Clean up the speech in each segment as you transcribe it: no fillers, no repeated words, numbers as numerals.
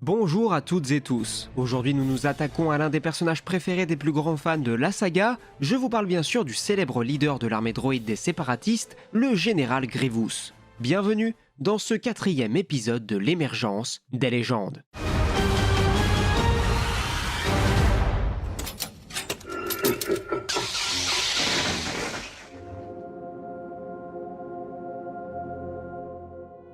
Bonjour à toutes et tous. Aujourd'hui nous nous attaquons à l'un des personnages préférés des plus grands fans de la saga. Je vous parle bien sûr du célèbre leader de l'armée droïde des séparatistes, le général Grievous. Bienvenue dans ce 4e épisode de l'émergence des légendes.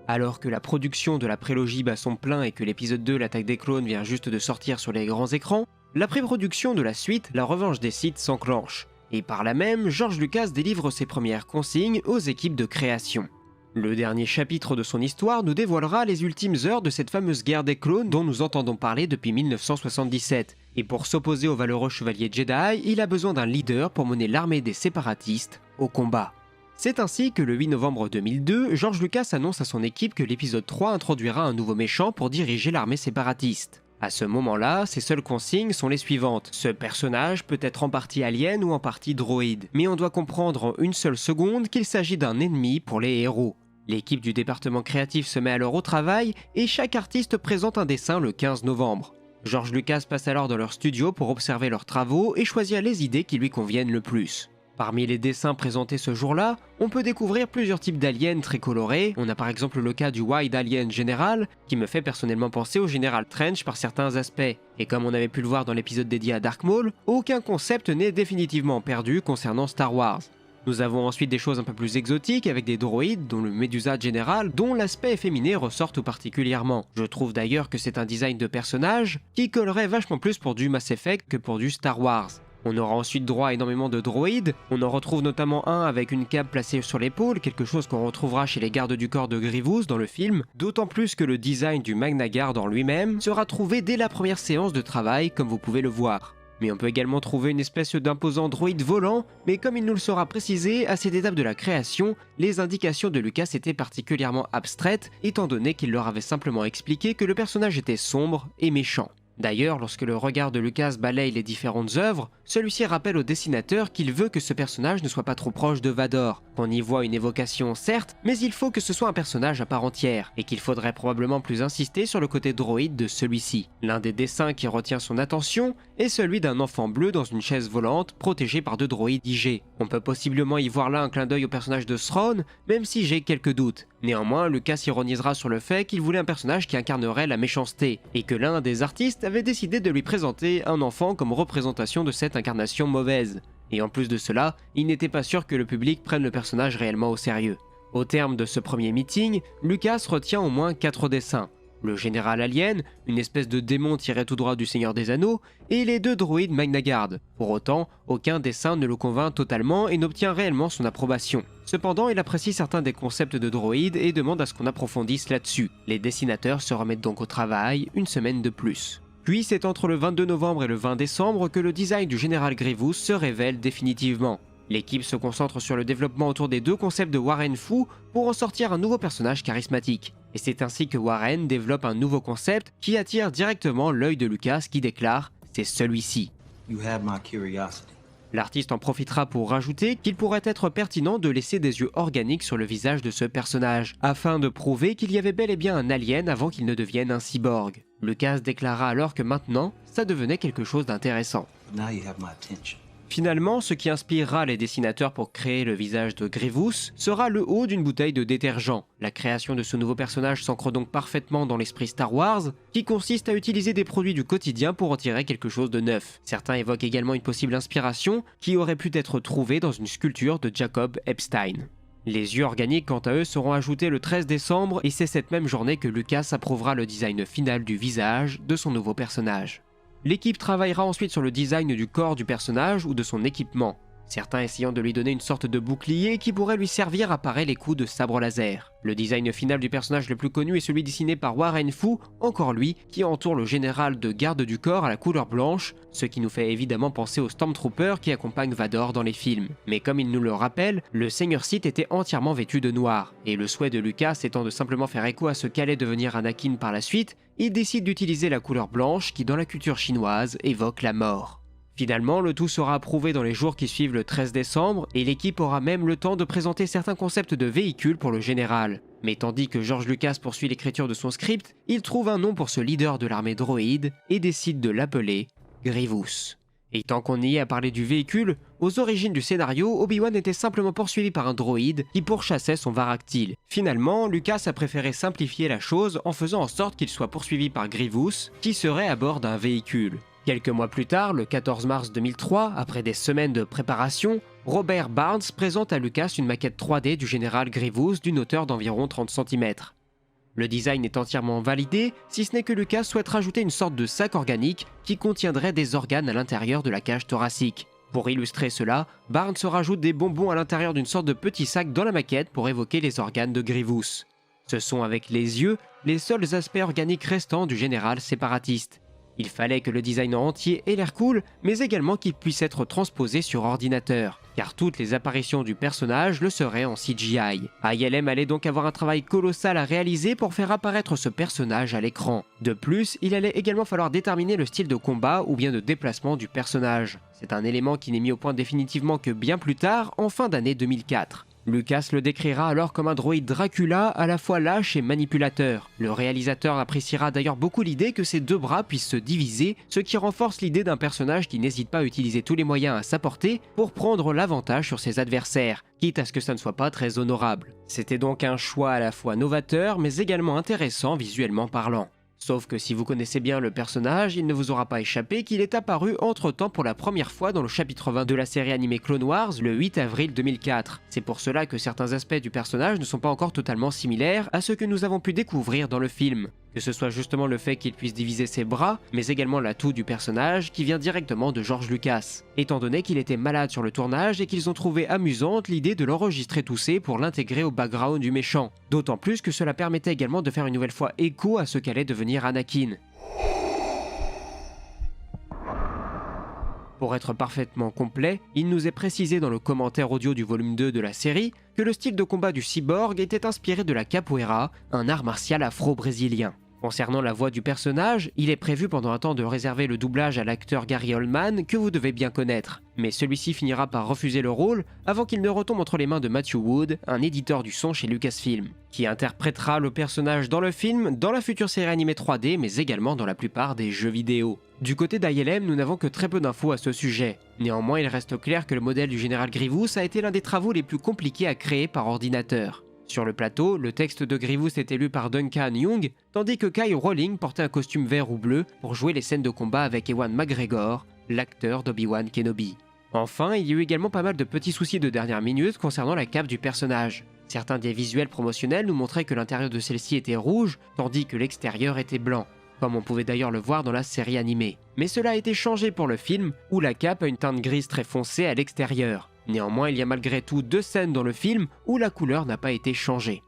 Alors que la production de la prélogie bat son plein et que l'épisode 2, l'attaque des clones, vient juste de sortir sur les grands écrans, la pré-production de la suite, la revanche des Sith, s'enclenche. Et par là même, George Lucas délivre ses premières consignes aux équipes de création. Le dernier chapitre de son histoire nous dévoilera les ultimes heures de cette fameuse guerre des clones dont nous entendons parler depuis 1977. Et pour s'opposer au valeureux chevalier Jedi, il a besoin d'un leader pour mener l'armée des séparatistes au combat. C'est ainsi que le 8 novembre 2002, George Lucas annonce à son équipe que l'épisode 3 introduira un nouveau méchant pour diriger l'armée séparatiste. À ce moment-là, ses seules consignes sont les suivantes. Ce personnage peut être en partie alien ou en partie droïde, mais on doit comprendre en une seule seconde qu'il s'agit d'un ennemi pour les héros. L'équipe du département créatif se met alors au travail et chaque artiste présente un dessin le 15 novembre. George Lucas passe alors dans leur studio pour observer leurs travaux et choisir les idées qui lui conviennent le plus. Parmi les dessins présentés ce jour-là, on peut découvrir plusieurs types d'aliens très colorés. On a par exemple le cas du Wide Alien General, qui me fait personnellement penser au Général Trench par certains aspects. Et comme on avait pu le voir dans l'épisode dédié à Dark Maul, aucun concept n'est définitivement perdu concernant Star Wars. Nous avons ensuite des choses un peu plus exotiques avec des droïdes, dont le Medusa General, dont l'aspect efféminé ressort tout particulièrement. Je trouve d'ailleurs que c'est un design de personnage qui collerait vachement plus pour du Mass Effect que pour du Star Wars. On aura ensuite droit à énormément de droïdes, on en retrouve notamment un avec une cape placée sur l'épaule, quelque chose qu'on retrouvera chez les gardes du corps de Grievous dans le film, d'autant plus que le design du Magna Guard en lui-même sera trouvé dès la première séance de travail comme vous pouvez le voir. Mais on peut également trouver une espèce d'imposant droïde volant, mais comme il nous le sera précisé, à cette étape de la création, les indications de Lucas étaient particulièrement abstraites, étant donné qu'il leur avait simplement expliqué que le personnage était sombre et méchant. D'ailleurs, lorsque le regard de Lucas balaye les différentes œuvres, celui-ci rappelle au dessinateur qu'il veut que ce personnage ne soit pas trop proche de Vador. On y voit une évocation certes, mais il faut que ce soit un personnage à part entière, et qu'il faudrait probablement plus insister sur le côté droïde de celui-ci. L'un des dessins qui retient son attention est celui d'un enfant bleu dans une chaise volante, protégé par deux droïdes IG. On peut possiblement y voir là un clin d'œil au personnage de Thrawn, même si j'ai quelques doutes. Néanmoins, Lucas ironisera sur le fait qu'il voulait un personnage qui incarnerait la méchanceté, et que l'un des artistes avait décidé de lui présenter un enfant comme représentation de cette incarnation mauvaise. Et en plus de cela, il n'était pas sûr que le public prenne le personnage réellement au sérieux. Au terme de ce premier meeting, Lucas retient au moins 4 dessins. Le général alien, une espèce de démon tiré tout droit du Seigneur des Anneaux, et les 2 droïdes Magna Guard. Pour autant, aucun dessin ne le convainc totalement et n'obtient réellement son approbation. Cependant, il apprécie certains des concepts de droïdes et demande à ce qu'on approfondisse là-dessus. Les dessinateurs se remettent donc au travail une semaine de plus. Puis c'est entre le 22 novembre et le 20 décembre que le design du général Grievous se révèle définitivement. L'équipe se concentre sur le développement autour des 2 concepts de Warren Fu pour en sortir un nouveau personnage charismatique. Et c'est ainsi que Warren développe un nouveau concept qui attire directement l'œil de Lucas qui déclare « c'est celui-ci ». L'artiste en profitera pour rajouter qu'il pourrait être pertinent de laisser des yeux organiques sur le visage de ce personnage, afin de prouver qu'il y avait bel et bien un alien avant qu'il ne devienne un cyborg. Lucas déclara alors que maintenant, ça devenait quelque chose d'intéressant. Finalement, ce qui inspirera les dessinateurs pour créer le visage de Grievous sera le haut d'une bouteille de détergent. La création de ce nouveau personnage s'ancre donc parfaitement dans l'esprit Star Wars, qui consiste à utiliser des produits du quotidien pour en tirer quelque chose de neuf. Certains évoquent également une possible inspiration qui aurait pu être trouvée dans une sculpture de Jacob Epstein. Les yeux organiques, quant à eux, seront ajoutés le 13 décembre et c'est cette même journée que Lucas approuvera le design final du visage de son nouveau personnage. L'équipe travaillera ensuite sur le design du corps du personnage ou de son équipement, certains essayant de lui donner une sorte de bouclier qui pourrait lui servir à parer les coups de sabre laser. Le design final du personnage le plus connu est celui dessiné par Warren Fu, encore lui, qui entoure le général de garde du corps à la couleur blanche, ce qui nous fait évidemment penser aux Stormtroopers qui accompagnent Vador dans les films. Mais comme il nous le rappelle, le Seigneur Sith était entièrement vêtu de noir, et le souhait de Lucas étant de simplement faire écho à ce qu'allait devenir Anakin par la suite, il décide d'utiliser la couleur blanche qui dans la culture chinoise évoque la mort. Finalement, le tout sera approuvé dans les jours qui suivent le 13 décembre et l'équipe aura même le temps de présenter certains concepts de véhicules pour le général. Mais tandis que George Lucas poursuit l'écriture de son script, il trouve un nom pour ce leader de l'armée droïde et décide de l'appeler Grievous. Et tant qu'on y est à parler du véhicule, aux origines du scénario, Obi-Wan était simplement poursuivi par un droïde qui pourchassait son varactyle. Finalement, Lucas a préféré simplifier la chose en faisant en sorte qu'il soit poursuivi par Grievous, qui serait à bord d'un véhicule. Quelques mois plus tard, le 14 mars 2003, après des semaines de préparation, Robert Barnes présente à Lucas une maquette 3D du général Grievous d'une hauteur d'environ 30 cm. Le design est entièrement validé, si ce n'est que Lucas souhaite rajouter une sorte de sac organique qui contiendrait des organes à l'intérieur de la cage thoracique. Pour illustrer cela, Barnes rajoute des bonbons à l'intérieur d'une sorte de petit sac dans la maquette pour évoquer les organes de Grievous. Ce sont avec les yeux les seuls aspects organiques restants du général séparatiste. Il fallait que le design entier ait l'air cool, mais également qu'il puisse être transposé sur ordinateur, car toutes les apparitions du personnage le seraient en CGI. ILM allait donc avoir un travail colossal à réaliser pour faire apparaître ce personnage à l'écran. De plus, il allait également falloir déterminer le style de combat ou bien de déplacement du personnage. C'est un élément qui n'est mis au point définitivement que bien plus tard, en fin d'année 2004. Lucas le décrira alors comme un droïde Dracula à la fois lâche et manipulateur. Le réalisateur appréciera d'ailleurs beaucoup l'idée que ses deux bras puissent se diviser, ce qui renforce l'idée d'un personnage qui n'hésite pas à utiliser tous les moyens à sa portée pour prendre l'avantage sur ses adversaires, quitte à ce que ça ne soit pas très honorable. C'était donc un choix à la fois novateur mais également intéressant visuellement parlant. Sauf que si vous connaissez bien le personnage, il ne vous aura pas échappé qu'il est apparu entre-temps pour la première fois dans le chapitre 20 de la série animée Clone Wars le 8 avril 2004. C'est pour cela que certains aspects du personnage ne sont pas encore totalement similaires à ce que nous avons pu découvrir dans le film. Que ce soit justement le fait qu'il puisse diviser ses bras, mais également l'atout du personnage qui vient directement de George Lucas. Étant donné qu'il était malade sur le tournage et qu'ils ont trouvé amusante l'idée de l'enregistrer toussé pour l'intégrer au background du méchant. D'autant plus que cela permettait également de faire une nouvelle fois écho à ce qu'allait devenir Anakin. Pour être parfaitement complet, il nous est précisé dans le commentaire audio du volume 2 de la série que le style de combat du cyborg était inspiré de la capoeira, un art martial afro-brésilien. Concernant la voix du personnage, il est prévu pendant un temps de réserver le doublage à l'acteur Gary Oldman que vous devez bien connaître. Mais celui-ci finira par refuser le rôle avant qu'il ne retombe entre les mains de Matthew Wood, un éditeur du son chez Lucasfilm, qui interprétera le personnage dans le film, dans la future série animée 3D, mais également dans la plupart des jeux vidéo. Du côté d'ILM, nous n'avons que très peu d'infos à ce sujet. Néanmoins, il reste clair que le modèle du général Grievous a été l'un des travaux les plus compliqués à créer par ordinateur. Sur le plateau, le texte de Grievous était lu par Duncan Young, tandis que Kai Rowling portait un costume vert ou bleu pour jouer les scènes de combat avec Ewan McGregor, l'acteur d'Obi-Wan Kenobi. Enfin, il y a eu également pas mal de petits soucis de dernière minute concernant la cape du personnage. Certains des visuels promotionnels nous montraient que l'intérieur de celle-ci était rouge, tandis que l'extérieur était blanc, comme on pouvait d'ailleurs le voir dans la série animée. Mais cela a été changé pour le film, où la cape a une teinte grise très foncée à l'extérieur. Néanmoins, il y a malgré tout 2 scènes dans le film où la couleur n'a pas été changée.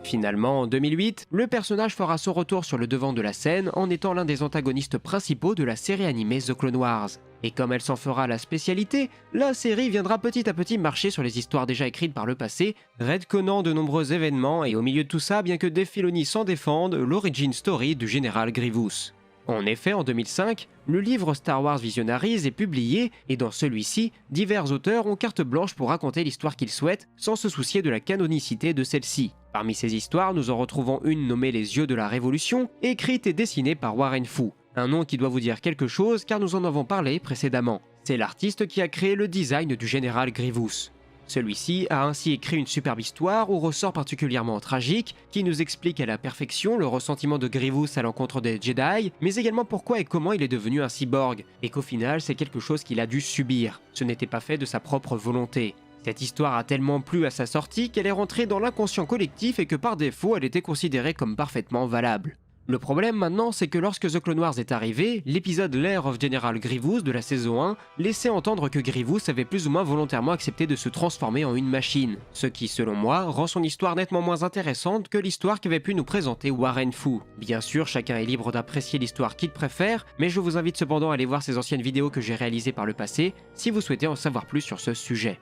Finalement, en 2008, le personnage fera son retour sur le devant de la scène en étant l'un des antagonistes principaux de la série animée The Clone Wars. Et comme elle s'en fera la spécialité, la série viendra petit à petit marcher sur les histoires déjà écrites par le passé, retconnant de nombreux événements et au milieu de tout ça, bien que Dave Filoni s'en défende, l'origin story du général Grievous. En effet, en 2005, le livre Star Wars Visionaries est publié et dans celui-ci, divers auteurs ont carte blanche pour raconter l'histoire qu'ils souhaitent sans se soucier de la canonicité de celle-ci. Parmi ces histoires, nous en retrouvons une nommée Les Yeux de la Révolution, écrite et dessinée par Warren Fu. Un nom qui doit vous dire quelque chose car nous en avons parlé précédemment. C'est l'artiste qui a créé le design du général Grievous. Celui-ci a ainsi écrit une superbe histoire au ressort particulièrement tragique qui nous explique à la perfection le ressentiment de Grievous à l'encontre des Jedi, mais également pourquoi et comment il est devenu un cyborg, et qu'au final c'est quelque chose qu'il a dû subir. Ce n'était pas fait de sa propre volonté. Cette histoire a tellement plu à sa sortie qu'elle est rentrée dans l'inconscient collectif et que par défaut elle était considérée comme parfaitement valable. Le problème maintenant, c'est que lorsque The Clone Wars est arrivé, l'épisode Lair of General Grievous de la saison 1 laissait entendre que Grievous avait plus ou moins volontairement accepté de se transformer en une machine, ce qui, selon moi, rend son histoire nettement moins intéressante que l'histoire qu'avait pu nous présenter Warren Fu. Bien sûr, chacun est libre d'apprécier l'histoire qu'il préfère, mais je vous invite cependant à aller voir ces anciennes vidéos que j'ai réalisées par le passé, si vous souhaitez en savoir plus sur ce sujet.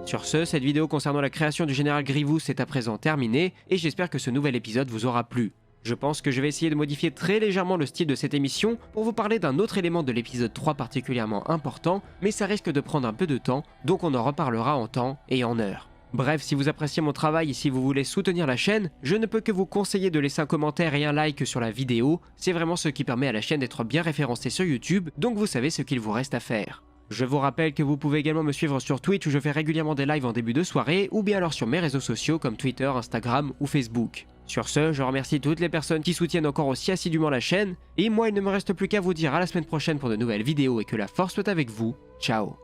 Sur ce, cette vidéo concernant la création du général Grievous est à présent terminée et j'espère que ce nouvel épisode vous aura plu. Je pense que je vais essayer de modifier très légèrement le style de cette émission pour vous parler d'un autre élément de l'épisode 3 particulièrement important, mais ça risque de prendre un peu de temps, donc on en reparlera en temps et en heure. Bref, si vous appréciez mon travail et si vous voulez soutenir la chaîne, je ne peux que vous conseiller de laisser un commentaire et un like sur la vidéo, c'est vraiment ce qui permet à la chaîne d'être bien référencée sur YouTube, donc vous savez ce qu'il vous reste à faire. Je vous rappelle que vous pouvez également me suivre sur Twitch où je fais régulièrement des lives en début de soirée, ou bien alors sur mes réseaux sociaux comme Twitter, Instagram ou Facebook. Sur ce, je remercie toutes les personnes qui soutiennent encore aussi assidûment la chaîne, et moi il ne me reste plus qu'à vous dire à la semaine prochaine pour de nouvelles vidéos et que la force soit avec vous. Ciao.